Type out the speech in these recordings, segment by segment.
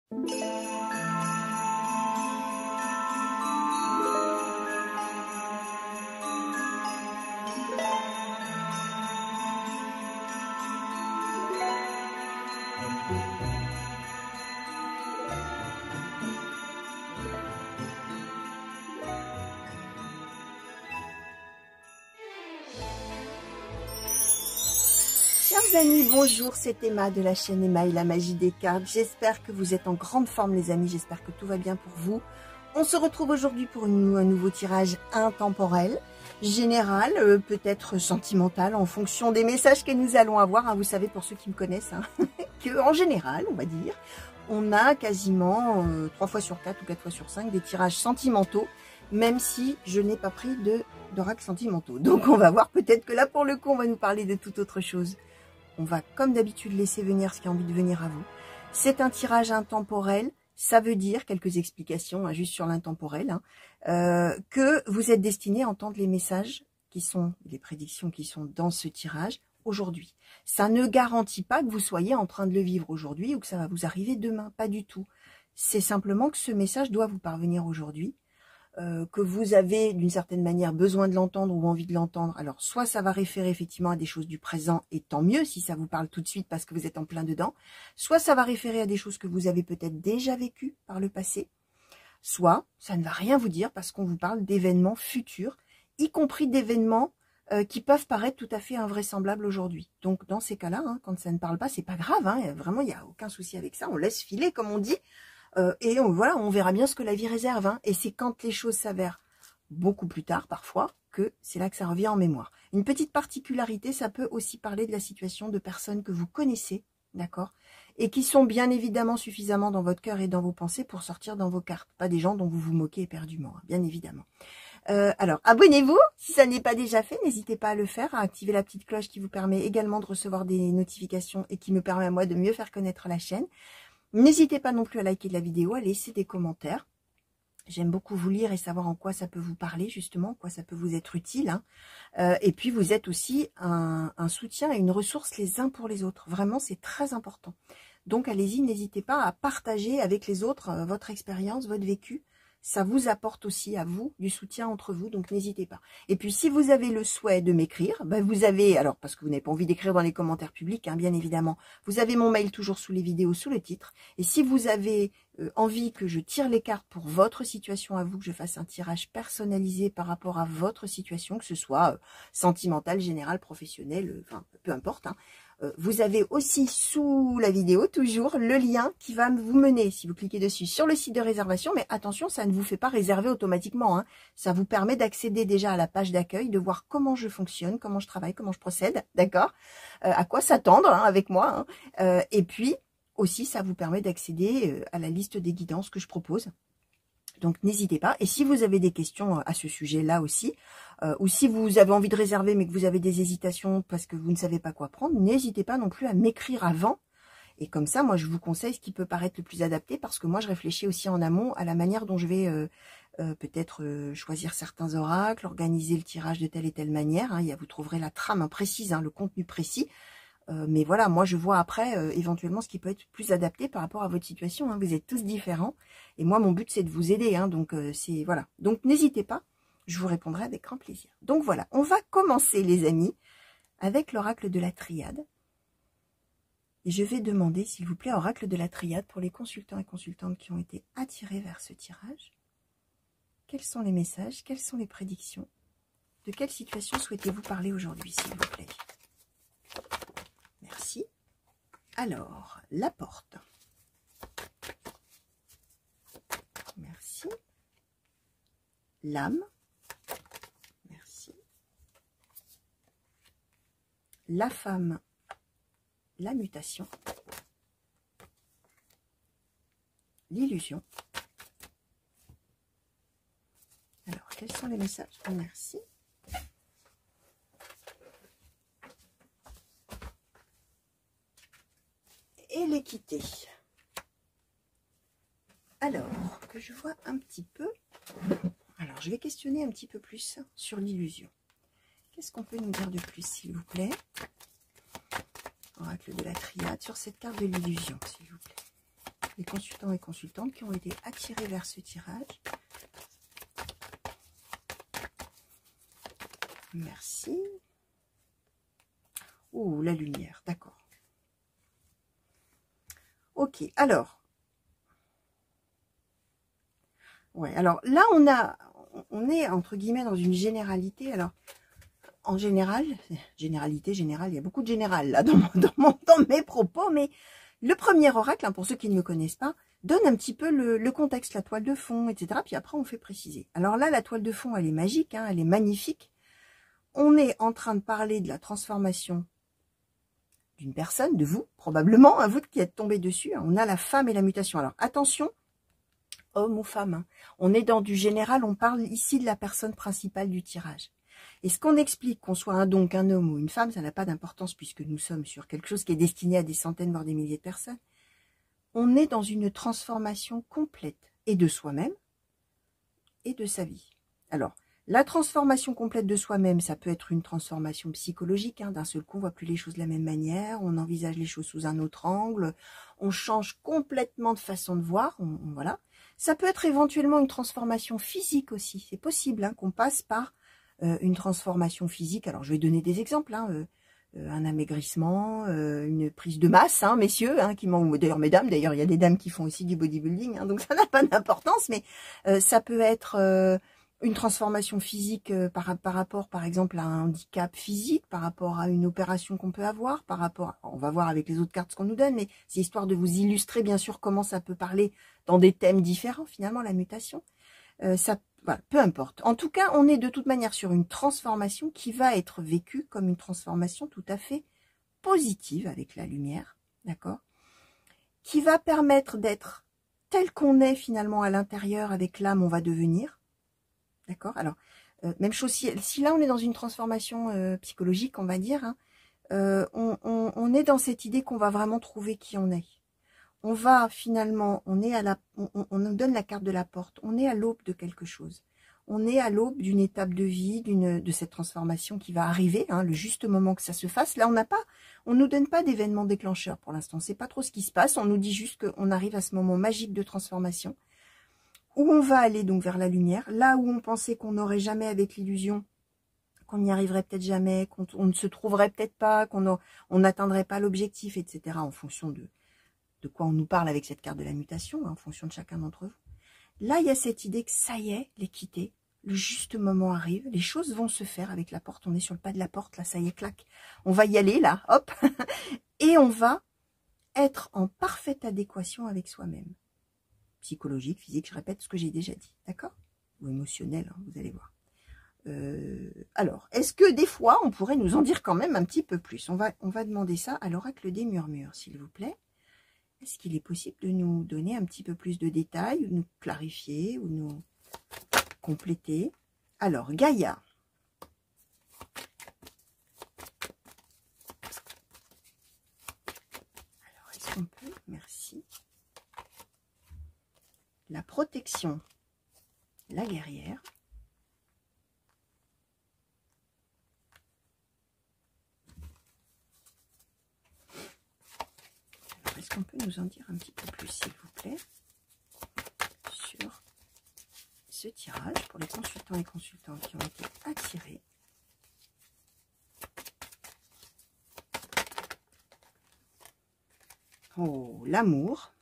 Chers amis, bonjour, c'est Emma de la chaîne Emma et la magie des cartes. J'espère que vous êtes en grande forme les amis, j'espère que tout va bien pour vous. On se retrouve aujourd'hui pour un nouveau tirage intemporel, général, peut-être sentimental en fonction des messages que nous allons avoir. Hein, vous savez, pour ceux qui me connaissent, hein, qu'en général, on va dire, on a quasiment 3 fois sur 4 ou 4 fois sur 5 des tirages sentimentaux, même si je n'ai pas pris d'oracle sentimentaux. Donc on va voir, peut-être que là pour le coup on va nous parler de toute autre chose. On va comme d'habitude laisser venir ce qui a envie de venir à vous. C'est un tirage intemporel, ça veut dire, quelques explications hein, juste sur l'intemporel, hein, que vous êtes destiné à entendre les messages qui sont, les prédictions qui sont dans ce tirage aujourd'hui. Ça ne garantit pas que vous soyez en train de le vivre aujourd'hui ou que ça va vous arriver demain, pas du tout. C'est simplement que ce message doit vous parvenir aujourd'hui. Que vous avez d'une certaine manière besoin de l'entendre ou envie de l'entendre. Alors soit ça va référer effectivement à des choses du présent et tant mieux si ça vous parle tout de suite parce que vous êtes en plein dedans, soit ça va référer à des choses que vous avez peut-être déjà vécues par le passé, soit ça ne va rien vous dire parce qu'on vous parle d'événements futurs, y compris d'événements qui peuvent paraître tout à fait invraisemblables aujourd'hui. Donc dans ces cas-là, hein, quand ça ne parle pas, c'est pas grave, hein, vraiment il n'y a aucun souci avec ça, on laisse filer comme on dit. Et voilà, on verra bien ce que la vie réserve. Hein. Et c'est quand les choses s'avèrent beaucoup plus tard, parfois, que c'est là que ça revient en mémoire. Une petite particularité, ça peut aussi parler de la situation de personnes que vous connaissez, d'accord, et qui sont bien évidemment suffisamment dans votre cœur et dans vos pensées pour sortir dans vos cartes. Pas des gens dont vous vous moquez éperdument, hein, bien évidemment. Alors, abonnez-vous, si ça n'est pas déjà fait, n'hésitez pas à le faire, à activer la petite cloche qui vous permet également de recevoir des notifications et qui me permet à moi de mieux faire connaître la chaîne. N'hésitez pas non plus à liker la vidéo, à laisser des commentaires. J'aime beaucoup vous lire et savoir en quoi ça peut vous parler, justement, en quoi ça peut vous être utile. Hein. Et puis, vous êtes aussi un soutien et une ressource les uns pour les autres. Vraiment, c'est très important. Donc, allez-y, n'hésitez pas à partager avec les autres votre expérience, votre vécu. Ça vous apporte aussi à vous du soutien entre vous, donc n'hésitez pas. Et puis, si vous avez le souhait de m'écrire, ben vous avez, alors parce que vous n'avez pas envie d'écrire dans les commentaires publics, hein, bien évidemment, vous avez mon mail toujours sous les vidéos, sous le titre. Et si vous avez envie que je tire les cartes pour votre situation à vous, que je fasse un tirage personnalisé par rapport à votre situation, que ce soit sentimental, général, professionnel, enfin, peu importe, hein, vous avez aussi sous la vidéo toujours le lien qui va vous mener, si vous cliquez dessus, sur le site de réservation. Mais attention, ça ne vous fait pas réserver automatiquement. Hein. Ça vous permet d'accéder déjà à la page d'accueil, de voir comment je fonctionne, comment je travaille, comment je procède, d'accord, à quoi s'attendre hein, avec moi. Hein. Et puis aussi, ça vous permet d'accéder à la liste des guidances que je propose. Donc, n'hésitez pas. Et si vous avez des questions à ce sujet-là aussi, ou si vous avez envie de réserver mais que vous avez des hésitations parce que vous ne savez pas quoi prendre, n'hésitez pas non plus à m'écrire avant. Et comme ça, moi, je vous conseille ce qui peut paraître le plus adapté parce que moi, je réfléchis aussi en amont à la manière dont je vais peut-être choisir certains oracles, organiser le tirage de telle et telle manière. Hein. Vous trouverez la trame précise, hein, le contenu précis. Mais voilà, moi je vois après éventuellement ce qui peut être plus adapté par rapport à votre situation. Hein. Vous êtes tous différents et moi mon but c'est de vous aider. Hein. Donc c'est voilà. Donc n'hésitez pas, je vous répondrai avec grand plaisir. Donc voilà, on va commencer les amis avec l'oracle de la triade. Et je vais demander s'il vous plaît oracle de la triade pour les consultants et consultantes qui ont été attirés vers ce tirage. Quels sont les messages? Quelles sont les prédictions? De quelle situation souhaitez-vous parler aujourd'hui s'il vous plaît? Merci. Alors, la porte. Merci. L'âme. Merci. La femme. La mutation. L'illusion. Alors, quels sont les messages? Merci. Et l'équité. Alors, que je vois un petit peu. Alors, je vais questionner un petit peu plus sur l'illusion. Qu'est-ce qu'on peut nous dire de plus, s'il vous plaît? Oracle de la triade sur cette carte de l'illusion, s'il vous plaît. les consultants et consultantes qui ont été attirés vers ce tirage. Merci. Oh, la lumière, d'accord. Ok, alors. Ouais, alors là, on est entre guillemets dans une généralité. Alors, en général, généralité, générale, il y a beaucoup de général là dans mes propos, mais le premier oracle, hein, pour ceux qui ne me connaissent pas, donne un petit peu le contexte, la toile de fond, etc. Puis après, on fait préciser. Alors là, la toile de fond, elle est magique, hein, elle est magnifique. On est en train de parler de la transformation d'une personne, de vous, probablement, à vous qui êtes tombé dessus. Hein. On a la femme et la mutation. Alors, attention, homme ou femme. Hein. On est dans du général, on parle ici de la personne principale du tirage. Et ce qu'on explique, qu'on soit donc un homme ou une femme, ça n'a pas d'importance puisque nous sommes sur quelque chose qui est destiné à des centaines, voire des milliers de personnes. On est dans une transformation complète, et de soi-même, et de sa vie. Alors, la transformation complète de soi-même, ça peut être une transformation psychologique. Hein. D'un seul coup, on ne voit plus les choses de la même manière, on envisage les choses sous un autre angle, on change complètement de façon de voir. Voilà. Ça peut être éventuellement une transformation physique aussi. C'est possible hein, qu'on passe par une transformation physique. Alors, je vais donner des exemples. Hein. Un amaigrissement, une prise de masse, hein, messieurs, hein, d'ailleurs mesdames, d'ailleurs il y a des dames qui font aussi du bodybuilding, hein, donc ça n'a pas d'importance, mais ça peut être une transformation physique par rapport, par exemple, à un handicap physique, par rapport à une opération qu'on peut avoir, par rapport, on va voir avec les autres cartes ce qu'on nous donne, mais c'est histoire de vous illustrer, bien sûr, comment ça peut parler dans des thèmes différents, finalement, la mutation. Voilà, peu importe. En tout cas, on est de toute manière sur une transformation qui va être vécue comme une transformation tout à fait positive avec la lumière, d'accord, qui va permettre d'être tel qu'on est finalement à l'intérieur avec l'âme, on va devenir, d'accord. Alors, même chose, si là on est dans une transformation psychologique, on va dire, hein, on est dans cette idée qu'on va vraiment trouver qui on est. On va finalement, on nous donne la carte de la porte, on est à l'aube de quelque chose. On est à l'aube d'une étape de vie, de cette transformation qui va arriver, hein, le juste moment que ça se fasse. Là, on nous donne pas d'événement déclencheur pour l'instant. On sait pas trop ce qui se passe. On nous dit juste qu'on arrive à ce moment magique de transformation où on va aller donc vers la lumière. Là où on pensait qu'on n'aurait jamais avec l'illusion, qu'on n'y arriverait peut-être jamais, qu'on ne se trouverait peut-être pas, qu'on n'atteindrait pas l'objectif, etc. En fonction de quoi on nous parle avec cette carte de la mutation, hein, en fonction de chacun d'entre vous. Là, il y a cette idée que ça y est, l'équité, le juste moment arrive, les choses vont se faire avec la porte, on est sur le pas de la porte, là, ça y est, clac. On va y aller, là, hop, et on va être en parfaite adéquation avec soi-même. Psychologique, physique, je répète ce que j'ai déjà dit, d'accord? Ou émotionnel, hein, vous allez voir. Alors, est-ce que des fois, on pourrait nous en dire quand même un petit peu plus? On va demander ça à l'oracle des murmures, s'il vous plaît. Est-ce qu'il est possible de nous donner un petit peu plus de détails, ou de nous clarifier, ou nous compléter? Alors, Gaïa. Alors, est-ce qu'on peut? Merci. La protection. La guerrière. Est-ce qu'on peut nous en dire un petit peu plus, s'il vous plaît, sur ce tirage pour les consultants et consultantes qui ont été attirés? Oh, l'amour.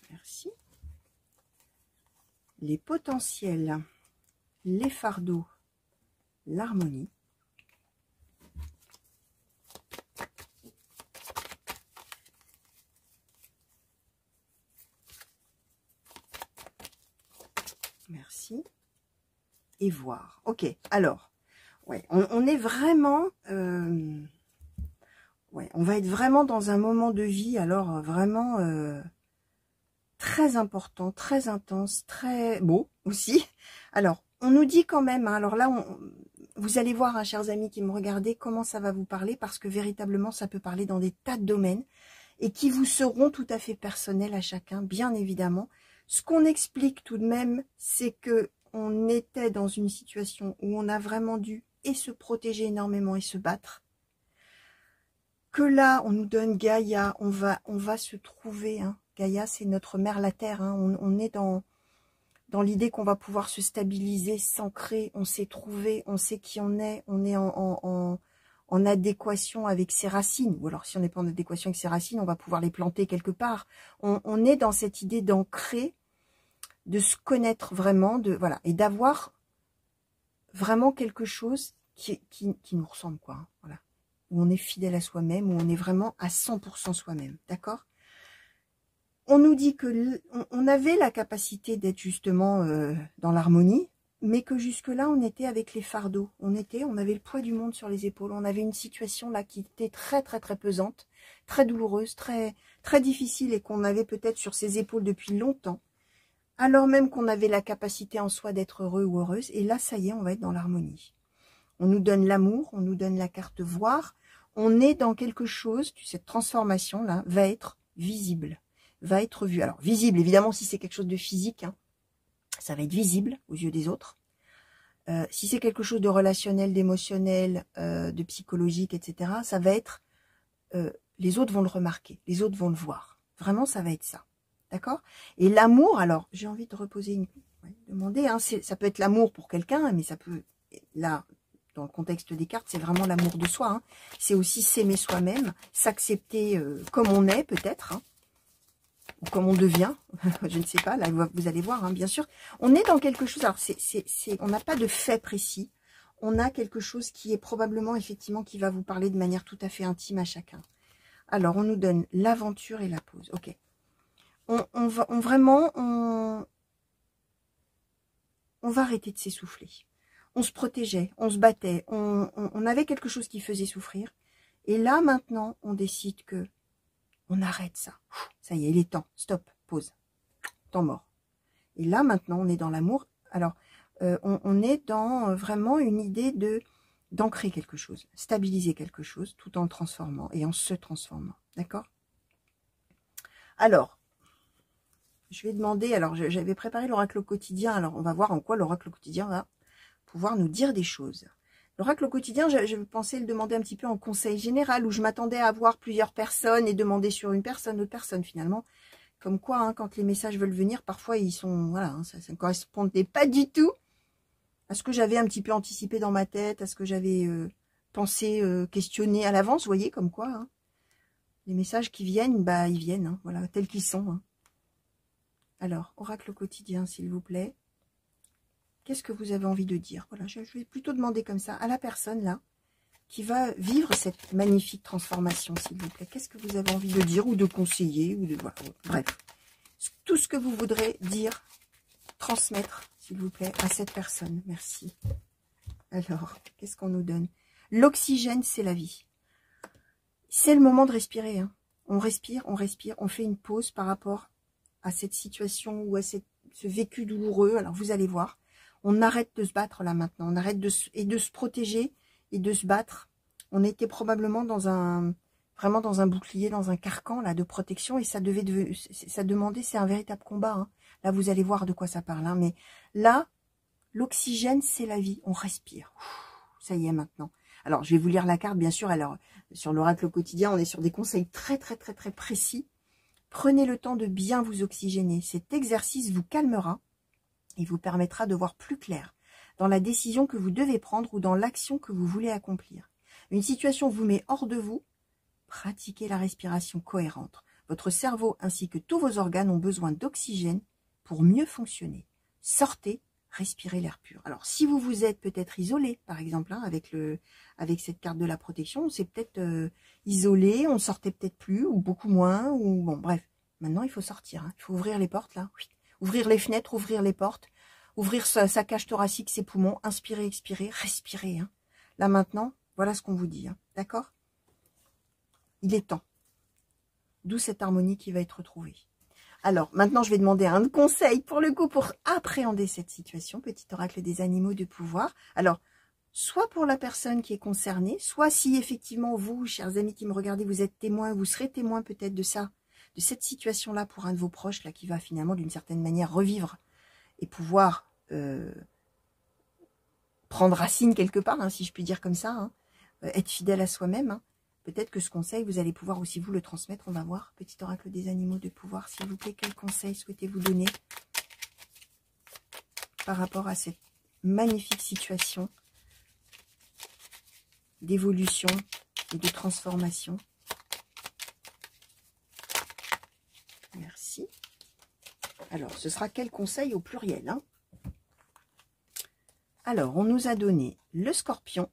Merci. Les potentiels, les fardeaux, l'harmonie. Merci. Et voir. Ok, alors, ouais, on est vraiment... ouais, on va être vraiment dans un moment de vie, alors vraiment... très important, très intense, très beau aussi. Alors, on nous dit quand même, hein, alors là, vous allez voir, hein, chers amis qui me regardez, comment ça va vous parler, parce que véritablement, ça peut parler dans des tas de domaines, et qui vous seront tout à fait personnels à chacun, bien évidemment. Ce qu'on explique tout de même, c'est que on était dans une situation où on a vraiment dû et se protéger énormément et se battre. Que là, on nous donne Gaïa, on va se trouver. Hein. Gaïa, c'est notre mère la terre. Hein. On est dans l'idée qu'on va pouvoir se stabiliser, s'ancrer. On s'est trouvé, on sait qui on est en adéquation avec ses racines. Ou alors, si on n'est pas en adéquation avec ses racines, on va pouvoir les planter quelque part. On est dans cette idée d'ancrer, de se connaître vraiment, voilà, et d'avoir vraiment quelque chose qui nous ressemble, quoi. Hein, voilà. Où on est fidèle à soi-même, où on est vraiment à 100% soi-même, d'accord? On nous dit que on avait la capacité d'être justement dans l'harmonie, mais que jusque-là, on était avec les fardeaux. On avait le poids du monde sur les épaules. On avait une situation là qui était très, très, très pesante, très douloureuse, très, très difficile et qu'on avait peut-être sur ses épaules depuis longtemps, alors même qu'on avait la capacité en soi d'être heureux ou heureuse. Et là, ça y est, on va être dans l'harmonie. On nous donne l'amour, on nous donne la carte voir. On est dans quelque chose, cette transformation-là va être visible, va être vue. Alors, visible, évidemment, si c'est quelque chose de physique, hein, ça va être visible aux yeux des autres. Si c'est quelque chose de relationnel, d'émotionnel, de psychologique, etc., ça va être... les autres vont le remarquer, les autres vont le voir. Vraiment, ça va être ça. D'accord? Et l'amour, alors, j'ai envie de reposer demander, hein, ça peut être l'amour pour quelqu'un, mais ça peut... Là, dans le contexte des cartes, c'est vraiment l'amour de soi. Hein. C'est aussi s'aimer soi-même, s'accepter comme on est, peut-être, hein, ou comme on devient, je ne sais pas, là, vous allez voir, hein, bien sûr. On est dans quelque chose, alors, on n'a pas de fait précis, on a quelque chose qui est probablement, effectivement, qui va vous parler de manière tout à fait intime à chacun. Alors, on nous donne l'aventure et la pause, ok. On va arrêter de s'essouffler. On se protégeait, on se battait, on avait quelque chose qui faisait souffrir. Et là, maintenant, on décide que on arrête ça. Ça y est, il est temps. Stop, pause. Temps mort. Et là, maintenant, on est dans l'amour. Alors, on est dans vraiment une idée d'ancrer quelque chose, stabiliser quelque chose, tout en le transformant et en se transformant. D'accord? Alors, je vais demander, alors j'avais préparé l'oracle au quotidien, alors on va voir en quoi l'oracle au quotidien va pouvoir nous dire des choses. L'oracle au quotidien, je pensais le demander un petit peu en conseil général, où je m'attendais à voir plusieurs personnes et demander sur une personne, autre personne finalement. Comme quoi, hein, quand les messages veulent venir, parfois ils sont, voilà, hein, ça ne correspondait pas du tout à ce que j'avais un petit peu anticipé dans ma tête, à ce que j'avais pensé, questionné à l'avance, vous voyez, comme quoi. Hein. Les messages qui viennent, bah ils viennent, hein, voilà, tels qu'ils sont. Hein. Alors, oracle au quotidien, s'il vous plaît. Qu'est-ce que vous avez envie de dire? Voilà, je vais plutôt demander comme ça à la personne là qui va vivre cette magnifique transformation, s'il vous plaît. Qu'est-ce que vous avez envie de dire ou de conseiller ou de voilà, bref, tout ce que vous voudrez dire, transmettre, s'il vous plaît, à cette personne. Merci. Alors, qu'est-ce qu'on nous donne? L'oxygène, c'est la vie. C'est le moment de respirer. Hein. On respire, on fait une pause par rapport à cette situation ou à ce vécu douloureux. Alors, vous allez voir. On arrête de se battre là maintenant, on arrête de se protéger et de se battre. On était probablement vraiment dans un bouclier, dans un carcan là de protection et ça demandait, c'est un véritable combat. Hein. Là, vous allez voir de quoi ça parle. Hein. Mais là, l'oxygène, c'est la vie. On respire. Ça y est maintenant. Alors, je vais vous lire la carte, bien sûr. Alors, sur l'oracle au quotidien, on est sur des conseils très, très, très, très précis. Prenez le temps de bien vous oxygéner. Cet exercice vous calmera. Il vous permettra de voir plus clair dans la décision que vous devez prendre ou dans l'action que vous voulez accomplir. Une situation vous met hors de vous, pratiquez la respiration cohérente. Votre cerveau ainsi que tous vos organes ont besoin d'oxygène pour mieux fonctionner. Sortez, respirez l'air pur. Alors, si vous vous êtes peut-être isolé, par exemple, hein, avec cette carte de la protection, on s'est peut-être isolé, on sortait peut-être plus, ou beaucoup moins, ou bon, bref. Maintenant, il faut sortir. Hein. Il faut ouvrir les portes, là. Oui. Ouvrir les fenêtres, ouvrir les portes, ouvrir sa cage thoracique, ses poumons, inspirer, expirer, respirer. Hein. Là maintenant, voilà ce qu'on vous dit. Hein. D'accord? Il est temps. D'où cette harmonie qui va être retrouvée. Alors, maintenant, je vais demander un conseil pour le coup, pour appréhender cette situation. Petit oracle des animaux de pouvoir. Alors, soit pour la personne qui est concernée, soit si effectivement vous, chers amis qui me regardez, vous êtes témoin, vous serez témoin peut-être de ça, cette situation-là pour un de vos proches, là, qui va finalement, d'une certaine manière, revivre et pouvoir prendre racine quelque part, hein, si je puis dire comme ça, hein, être fidèle à soi-même. Hein. Peut-être que ce conseil, vous allez pouvoir aussi vous le transmettre. On va voir. Petit oracle des animaux de pouvoir, s'il vous plaît, quel conseil souhaitez-vous donner par rapport à cette magnifique situation d'évolution et de transformation. Merci. Alors, ce sera quel conseil au pluriel, hein? Alors, on nous a donné le scorpion,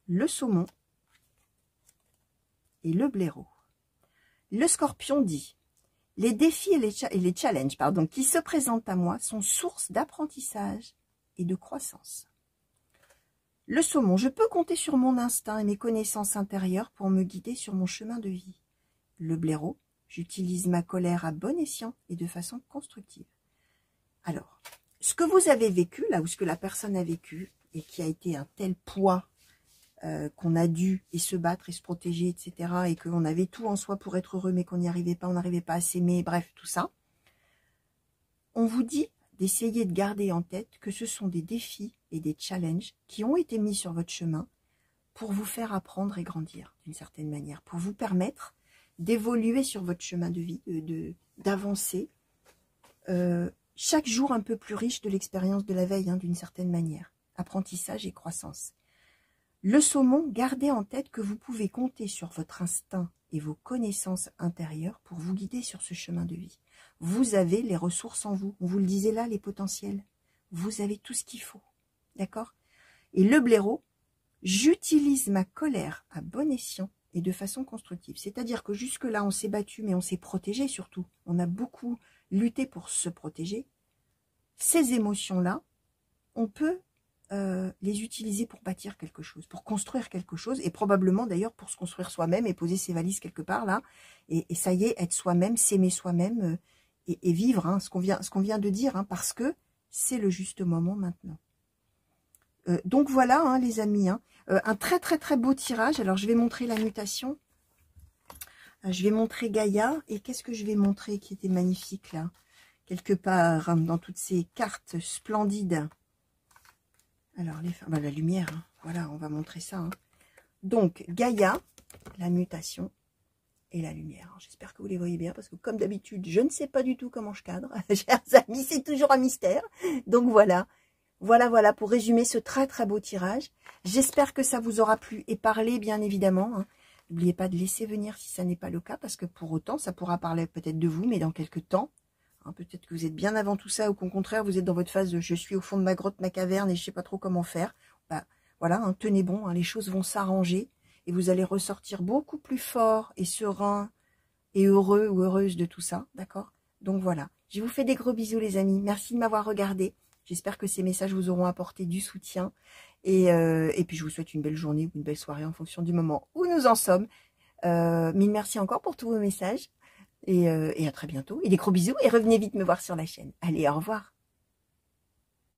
le saumon et le blaireau. Le scorpion dit: les défis et les challenges qui se présentent à moi sont source d'apprentissage et de croissance. Le saumon: je peux compter sur mon instinct et mes connaissances intérieures pour me guider sur mon chemin de vie. Le blaireau: j'utilise ma colère à bon escient et de façon constructive. Alors, ce que vous avez vécu, là, ou ce que la personne a vécu, et qui a été un tel poids qu'on a dû et se battre et se protéger, etc., et qu'on avait tout en soi pour être heureux, mais qu'on n'y arrivait pas, on n'arrivait pas à s'aimer, bref, tout ça, on vous dit d'essayer de garder en tête que ce sont des défis et des challenges qui ont été mis sur votre chemin pour vous faire apprendre et grandir, d'une certaine manière, pour vous permettre d'évoluer sur votre chemin de vie, d'avancer, chaque jour un peu plus riche de l'expérience de la veille, hein, d'une certaine manière. Apprentissage et croissance. Le saumon: gardez en tête que vous pouvez compter sur votre instinct et vos connaissances intérieures pour vous guider sur ce chemin de vie. Vous avez les ressources en vous. On vous le disait là, les potentiels. Vous avez tout ce qu'il faut. D'accord? Et le blaireau: j'utilise ma colère à bon escient et de façon constructive. C'est-à-dire que jusque-là, on s'est battu, mais on s'est protégé surtout. On a beaucoup lutté pour se protéger. Ces émotions-là, on peut les utiliser pour bâtir quelque chose, pour construire quelque chose, et probablement d'ailleurs pour se construire soi-même et poser ses valises quelque part là, et ça y est, être soi-même, s'aimer soi-même, et vivre, hein, ce qu'on vient de dire, hein, parce que c'est le juste moment maintenant. Donc voilà, hein, les amis, hein, un très très très beau tirage. Alors je vais montrer la mutation, je vais montrer Gaïa, et qu'est-ce que je vais montrer qui était magnifique là, quelque part, hein, dans toutes ces cartes splendides. Alors, la lumière, hein. Voilà, on va montrer ça. Hein. Donc, Gaïa, la mutation et la lumière. J'espère que vous les voyez bien, parce que comme d'habitude, je ne sais pas du tout comment je cadre. Chers amis, c'est toujours un mystère. Donc voilà, voilà, pour résumer ce très très beau tirage. J'espère que ça vous aura plu et parlé, bien évidemment. Hein. N'oubliez pas de laisser venir si ça n'est pas le cas, parce que pour autant, ça pourra parler peut-être de vous, mais dans quelques temps. Peut-être que vous êtes bien avant tout ça, ou qu'au contraire, vous êtes dans votre phase de « je suis au fond de ma grotte, ma caverne, et je ne sais pas trop comment faire ». Voilà, hein, tenez bon, hein, les choses vont s'arranger, et vous allez ressortir beaucoup plus fort et serein et heureux ou heureuse de tout ça, d'accord? Donc voilà, je vous fais des gros bisous les amis, merci de m'avoir regardé. J'espère que ces messages vous auront apporté du soutien, et puis je vous souhaite une belle journée ou une belle soirée en fonction du moment où nous en sommes. Mille merci encore pour tous vos messages. Et à très bientôt. Et des gros bisous. Et revenez vite me voir sur la chaîne. Allez, au revoir.